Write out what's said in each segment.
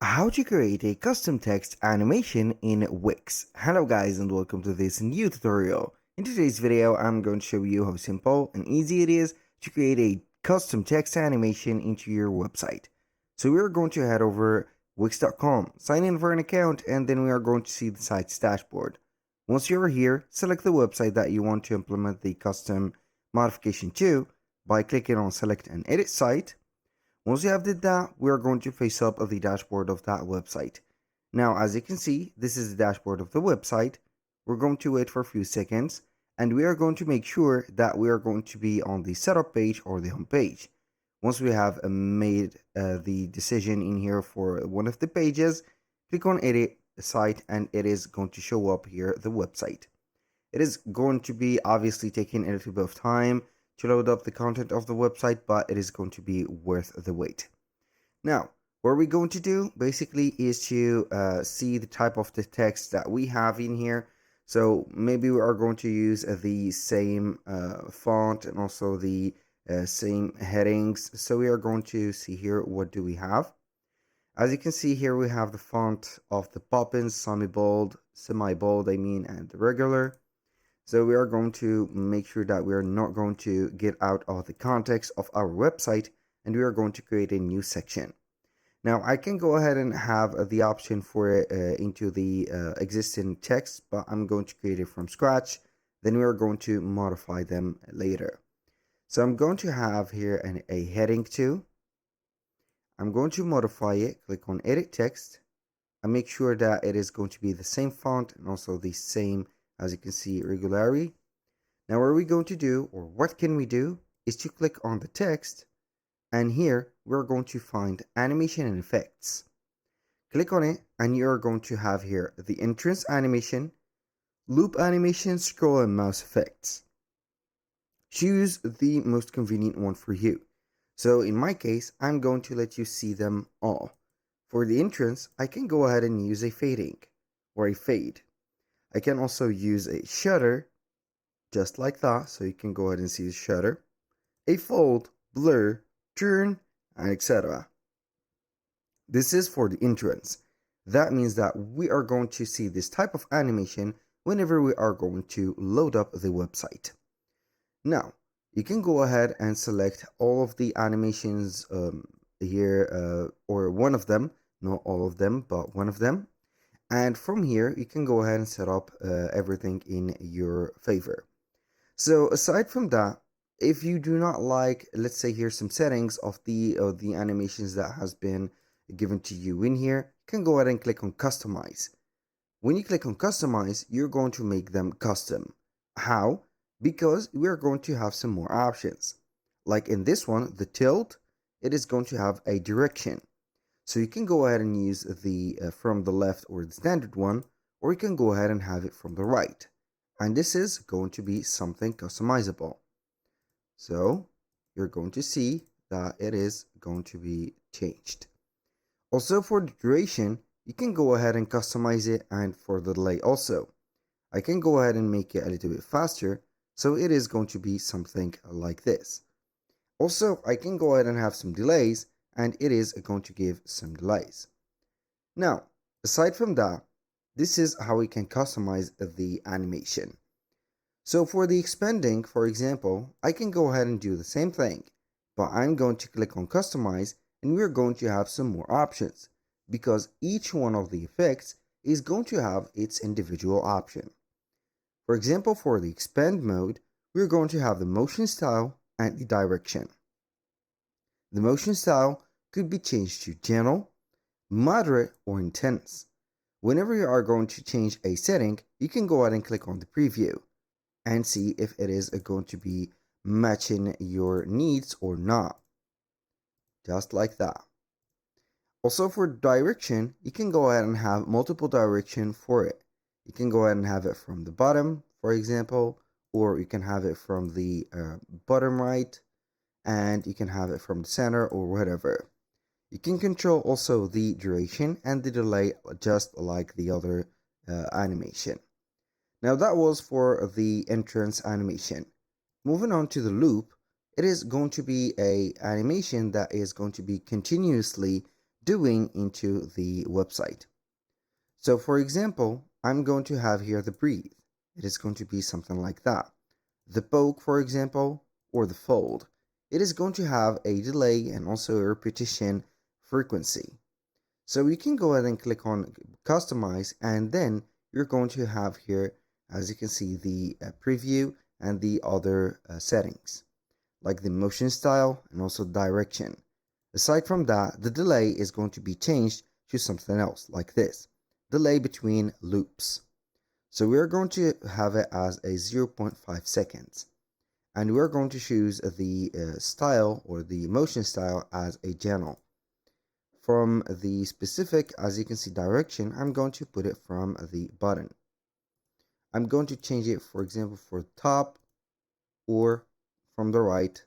How to create a custom text animation in Wix. Hello guys and welcome to this new tutorial. In today's video I'm going to show you how simple and easy it is to create a custom text animation into your website. So we're going to head over wix.com, sign in for an account, and then we are going to see the site's dashboard. Once you're here, select the website that you want to implement the custom modification to by clicking on select and edit site. Once you have did that, we are going to face up the dashboard of that website. Now, as you can see, this is the dashboard of the website. We're going to wait for a few seconds, and we are going to make sure that we are going to be on the setup page or the home page. Once we have made the decision in here for one of the pages, click on edit site and it is going to show up here the website. It is going to be obviously taking a little bit of time to load up the content of the website, but it is going to be worth the wait. Now, what we're going to do basically is to see the type of the text that we have in here. So maybe we are going to use the same font and also the same headings. So we are going to see here, what do we have? As you can see here, we have the font of the Poppins, semi-bold, I mean, and the regular. So we are going to make sure that we are not going to get out of the context of our website, and we are going to create a new section. Now I can go ahead and have the option for it into the existing text, but I'm going to create it from scratch. Then we are going to modify them later. So I'm going to have here a heading 2. I'm going to modify it, click on edit text, and make sure that it is going to be the same font and also the same, as you can see, regularity. Now what are we going to do, or what can we do, is to click on the text, and here we're going to find animation and effects. Click on it and you're going to have here the entrance animation, loop animation, scroll, and mouse effects. Choose the most convenient one for you. So in my case, I'm going to let you see them all. For the entrance, I can go ahead and use a fading or a fade. I can also use a shutter, just like that, so you can go ahead and see the shutter, a fold, blur, turn, and etc. This is for the entrance. That means that we are going to see this type of animation whenever we are going to load up the website. Now, you can go ahead and select all of the animations here, or one of them, not all of them, but one of them. And from here, you can go ahead and set up everything in your favor. So aside from that, if you do not like, let's say here some settings of the animations that has been given to you in here, you can go ahead and click on customize. When you click on customize, you're going to make them custom. How? Because we are going to have some more options. Like in this one, the tilt, it is going to have a direction. So you can go ahead and use the from the left or the standard one, or you can go ahead and have it from the right. And this is going to be something customizable. So you're going to see that it is going to be changed. Also for the duration, you can go ahead and customize it, and for the delay also. I can go ahead and make it a little bit faster, so it is going to be something like this. Also, I can go ahead and have some delays, and it is going to give some delays. Now, aside from that, this is how we can customize the animation. So for the expanding, for example, I can go ahead and do the same thing, but I'm going to click on customize, and we're going to have some more options because each one of the effects is going to have its individual option. For example, for the expand mode, we're going to have the motion style and the direction. The motion style could be changed to gentle, moderate, or intense. Whenever you are going to change a setting, you can go ahead and click on the preview and see if it is going to be matching your needs or not. Just like that. Also for direction, you can go ahead and have multiple direction for it. You can go ahead and have it from the bottom, for example, or you can have it from the bottom right, and you can have it from the center or whatever. You can control also the duration and the delay just like the other animation. Now that was for the entrance animation. Moving on to the loop, it is going to be a animation that is going to be continuously doing into the website. So for example, I'm going to have here the breathe. It is going to be something like that. The poke, for example, or the fold. It is going to have a delay and also a repetition frequency. So you can go ahead and click on customize, and then you're going to have here, as you can see, the preview and the other settings, like the motion style and also direction. Aside from that, the delay is going to be changed to something else like this, delay between loops. So we're going to have it as a 0.5 seconds. And we're going to choose the style or the motion style as a general. From the specific, as you can see, direction, I'm going to put it from the button. I'm going to change it, for example, for top or from the right.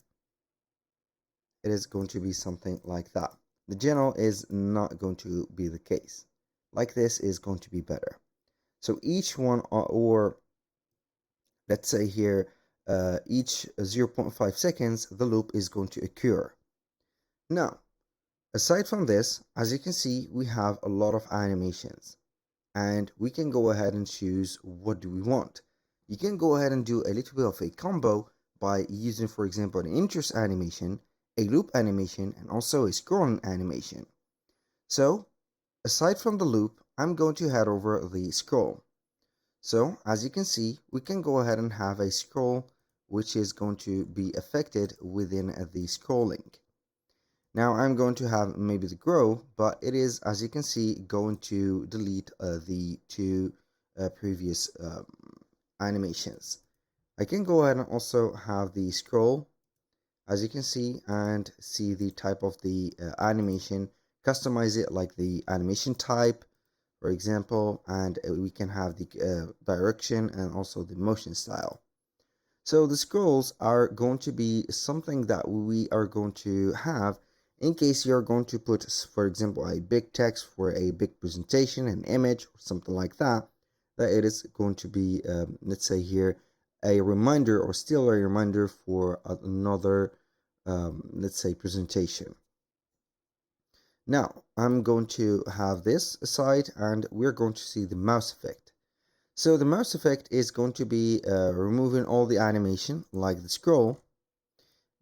It is going to be something like that. The general is not going to be the case. Like this is going to be better. So each one, or let's say here, each 0.5 seconds, the loop is going to occur. Now, aside from this, as you can see, we have a lot of animations, and we can go ahead and choose what do we want. You can go ahead and do a little bit of a combo by using, for example, an interest animation, a loop animation, and also a scrolling animation. So, aside from the loop, I'm going to head over the scroll. So, as you can see, we can go ahead and have a scroll which is going to be affected within the scrolling. Now I'm going to have maybe the grow, but it is, as you can see, going to delete the two previous animations. I can go ahead and also have the scroll, as you can see, and see the type of the animation, customize it like the animation type, for example, and we can have the direction and also the motion style. So the scrolls are going to be something that we are going to have in case you're going to put, for example, a big text for a big presentation, an image, or something like that, that it is going to be, let's say here, a reminder or still a reminder for another, let's say, presentation. Now, I'm going to have this aside, and we're going to see the mouse effect. So the mouse effect is going to be removing all the animation like the scroll,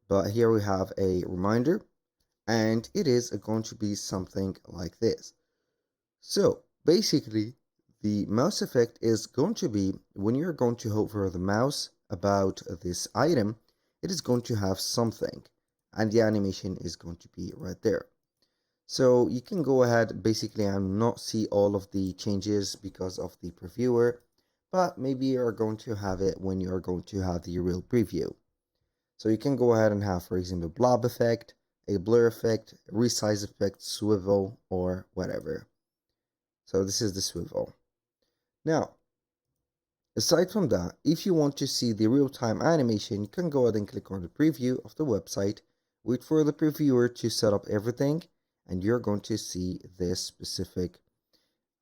but here we have a reminder, and it is going to be something like this. So basically, the mouse effect is going to be when you're going to hover the mouse about this item, it is going to have something, and the animation is going to be right there. So you can go ahead, basically I'm not see all of the changes because of the previewer, but maybe you're going to have it when you're going to have the real preview. So you can go ahead and have, for example, blob effect, a blur effect, resize effect, swivel, or whatever. So this is the swivel. Now, aside from that, if you want to see the real-time animation, you can go ahead and click on the preview of the website, wait for the previewer to set up everything, and you're going to see this specific,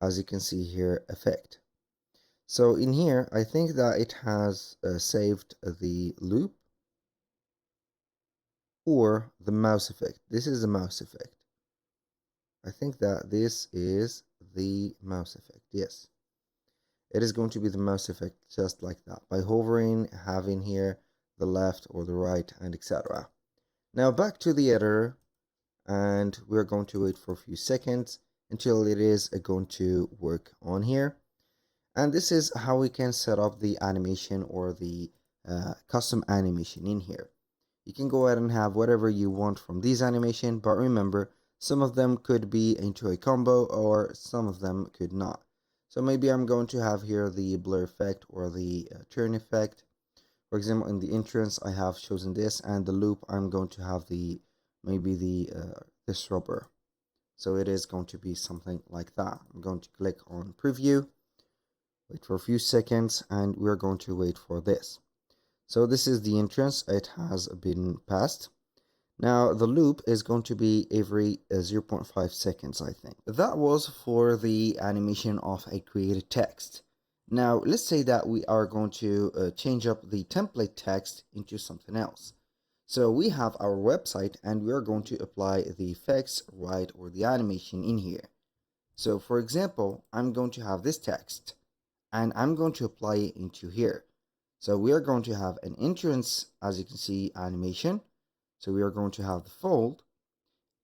as you can see here, effect. So in here, I think that it has saved the loop or the mouse effect. This is the mouse effect. I think that this is the mouse effect. Yes, it is going to be the mouse effect just like that, by hovering, having here the left or the right, and etc. Now back to the editor, and we're going to wait for a few seconds until it is going to work on here. And this is how we can set up the animation or the custom animation in here. You can go ahead and have whatever you want from these animation, but remember, some of them could be into a combo or some of them could not. So maybe I'm going to have here the blur effect or the turn effect. For example, in the entrance, I have chosen this, and the loop, I'm going to have the maybe the this rubber. So it is going to be something like that. I'm going to click on preview, wait for a few seconds, and we're going to wait for this. So this is the entrance, it has been passed. Now the loop is going to be every 0.5 seconds, I think. That was for the animation of a created text. Now let's say that we are going to change up the template text into something else. So we have our website and we are going to apply the effects, right, or the animation in here. So for example, I'm going to have this text and I'm going to apply it into here. So we are going to have an entrance, as you can see, animation. So we are going to have the fold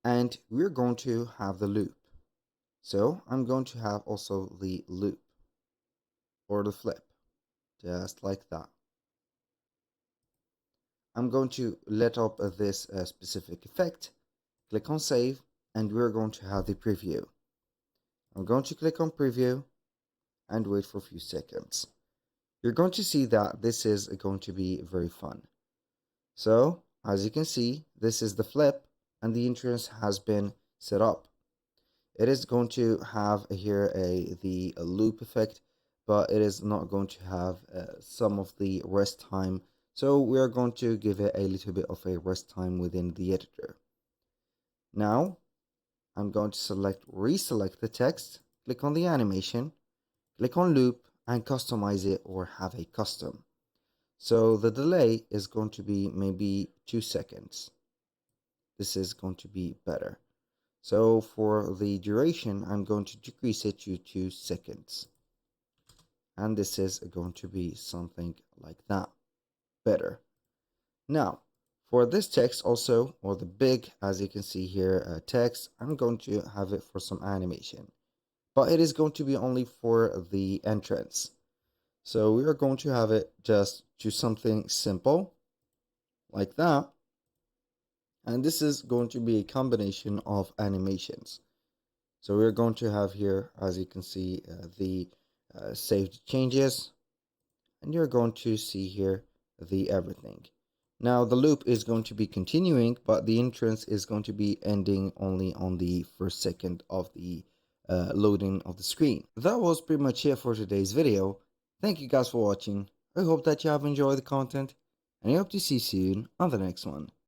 and we're going to have the loop. So I'm going to have also the loop or the flip, just like that. I'm going to let up this specific effect, click on save, and we're going to have the preview. I'm going to click on preview and wait for a few seconds. You're going to see that this is going to be very fun. So as you can see, this is the flip and the entrance has been set up. It is going to have here the loop effect, but it is not going to have some of the rest time. So we are going to give it a little bit of a rest time within the editor. Now I'm going to reselect the text, click on the animation, click on loop and customize it or have a custom. So the delay is going to be maybe 2 seconds. This is going to be better. So for the duration, I'm going to decrease it to 2 seconds. And this is going to be something like that. Better. Now, for this text also, or the big, as you can see here, text, I'm going to have it for some animation. But it is going to be only for the entrance. So we are going to have it just to something simple, like that. And this is going to be a combination of animations. So we're going to have here, as you can see, the saved changes, and you're going to see here the everything. Now the loop is going to be continuing, but the entrance is going to be ending only on the first second of the loading of the screen. That was pretty much it for today's video. Thank you guys for watching. I hope that you have enjoyed the content, and I hope to see you soon on the next one.